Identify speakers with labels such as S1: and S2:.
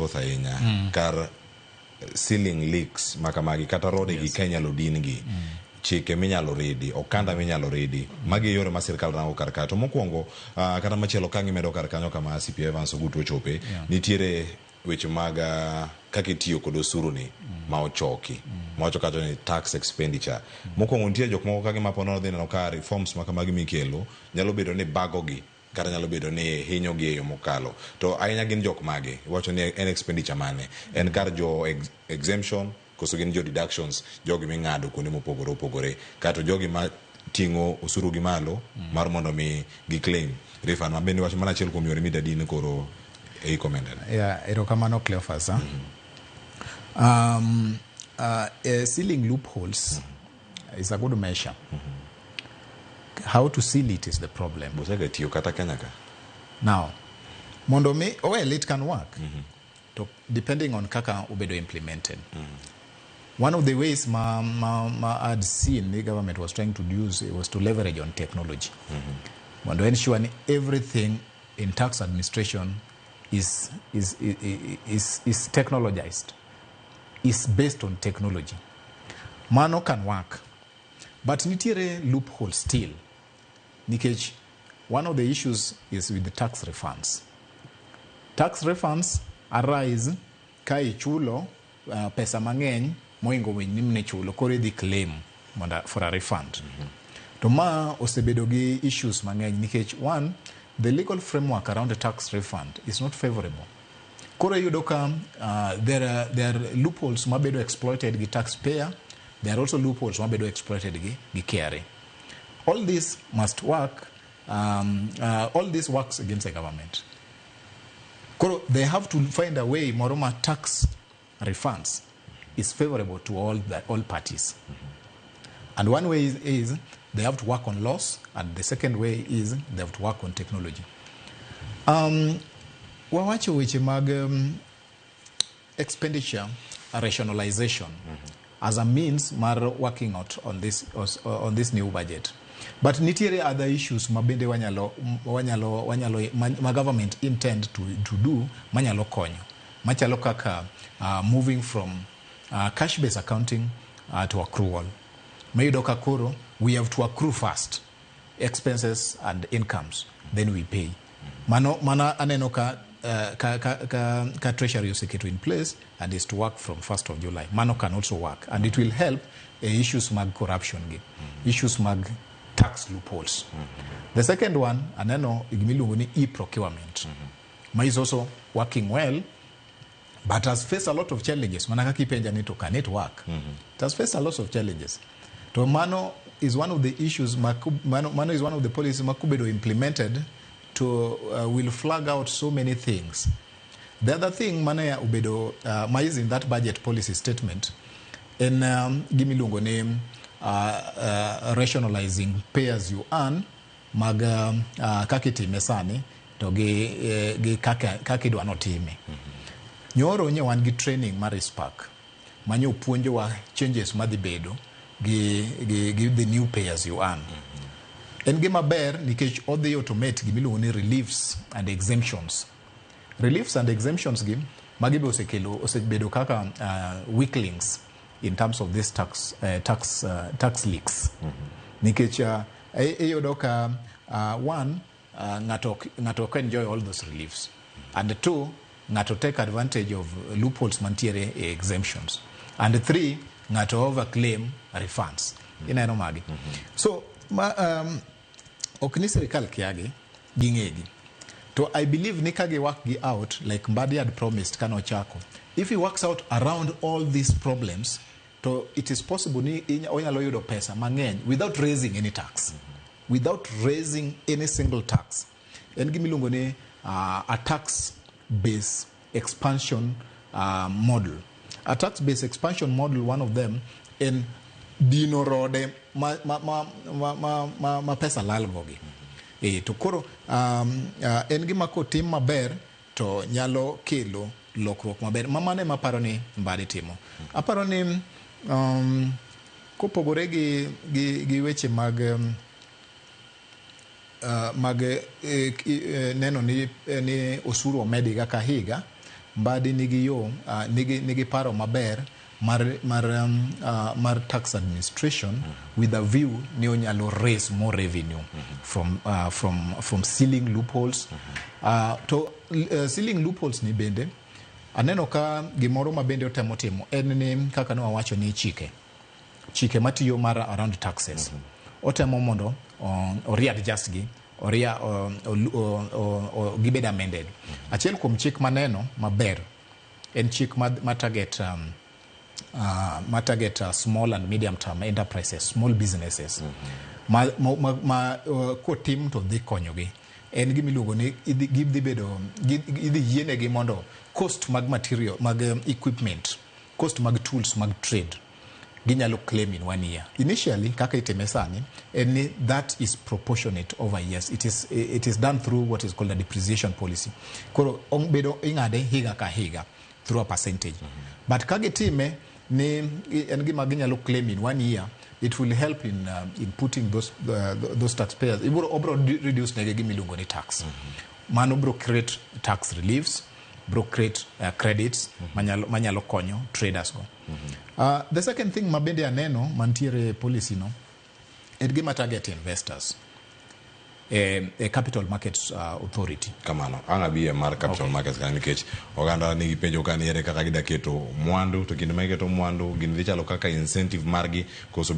S1: ahinya kar ceiling leaks makamagi kata rode gi Kenya lodin gi chike minyalo ridi okanda minyalo ridi magi yore ma sirkal rango kar ka to mokwongo kata machielo kangi medo kar kanyo kama CPA Evans Ogutu chope nitiere weche mag kaka tiyo kod osuru ni ma ochoki ma ochokato ni tax expenditure mokwongo nitie jok moko kage mapono dhi neno ka reforms makamagi mikelo nyalo bedo ni bagogi kata nyalo bedo ni hinyo gi eyo mokalo to ahinya gin jok mage wacho ni en expenditure mane en kar jo exemption koso gin jo deductions jogi ming'ado kuonde mopogore opogore kato jogi ma tingo osuru gi malo mar mondo mi gi claim refund ma bende wacho mana achiel kuom yore midadine koro e commented
S2: erokamano Cleophas sealing loopholes is a good measure. How to seal it is the problem. Now, well, it can work, depending on kaka ubedo implemented. One of the ways I had seen the government was trying to use was to leverage on technology. Want to ensure everything in tax administration is technologized, is based on technology. Mano can work, but nitiere loophole still. Nikech, one of the issues is with the tax refunds. Tax refunds arise kai chulo pesa mang'eny moingo nimne chulo kore di claim for a refund. To ma osebedo gi issues mang'eny nikech one, the legal framework around the tax refund is not favorable. Kore yudo ka there are loopholes mabedo exploited gi taxpayer. There are also loopholes mabedo exploited gi KRA. All this must work. All this works against the government. They have to find a way. Moroma tax refunds is favorable to all parties. And one way is they have to work on laws, and the second way is they have to work on technology. Wawacho weche mag expenditure rationalization as a means mar working out on this new budget. But nitiere other issues mabende ma government intend to do manyalo konyo. Machalo kaka moving from cash-based accounting to accrual. Mayudo ka koro we have to accrue first expenses and incomes, then we pay. Mana aneno ka treasury oseketo in place and is to work from 1st of July. Mano can also work, and it will help issues mag corruption, issues mag tax loopholes. The second one, aneno igimiluongo ni e-procurement, is also working well, but has faced a lot of challenges. Manaka kipenja ni to can it work? It has faced a lot of challenges. To mano is one of the issues. Mano is one of the policies makubedo implemented to will flag out so many things. The other thing manaya ubedo is in that budget policy statement in gimilungo name rationalizing pay as you earn mag kakiti mesani to gi kakidwa notime. Nyoro nye wan gi training mar Spark manyo puonjo wa changes madhibedo gi the new pay as you earn. En gima ber nikech odhi automate gimiluongo ni reliefs and exemptions. Reliefs and exemptions gi magibe osebedo kaka weak links in terms of this tax leaks. Nikech eyodo ka one, ngato can enjoy all those reliefs, and two, ngato take advantage of loopholes mantiere exemptions, and three, ngato overclaim refunds. Ineno magi. So okni sirkal kiagi gingegi. So I believe nikage work gi out like Mbadi had promised kano chako. If he works out around all these problems, so it is possible ni onyalo yudo pesa mang'eny without raising any tax, without raising any single tax. En gimiluongo ni a tax-based expansion model. A tax-based expansion model, one of them, in dino rode ma pesa lalgogi. To koro en gima kotim maber to nyalo kelo lokruok maber. Mamane maparo ni Mbadi timo. Aparo ni kopogore gi weche mag neno ni osuru omedi kaka higa, Mbadi nigi yo nigi paro maber mar tax administration with a view ni onyalo raise more revenue from sealing loopholes. Sealing loopholes ni bende aneno ka gimoro ma bende otemo timo en ni kaka ne wawacho ni chike matiyo mar around taxes. Otemo mondo re-adjust gi gibed amended. Achiel kuom chik maneno maber en chik ma target small and medium term enterprises, small businesses. Kotim to dhi konyogi. En gimiluongo ni idhi yienegi mondo cost mag material, mag equipment, cost mag tools, mag trade, ginyalo claim in 1 year. Initially, kaka itime sani, that is proportionate over years. It is done through what is called a depreciation policy. Koro bedo ing'ade higa ka higa through a percentage. But kage time ni en gima ginyalo claim in 1 year, it will help in putting those taxpayers. It will reduce nege gimiluongo ni tax. Mano bro create tax reliefs, bro create credits manyalo konyo traders go. The second thing mabende aneno mantiere policy no en gima target investors. A capital markets authority.
S1: Kamano angabiye mar capital markets kan nikech oganda nigi penjo kan yere kaka gidaketo mwandu to kinde ma giketo mwandu gin dhi chalo kaka incentive margi koso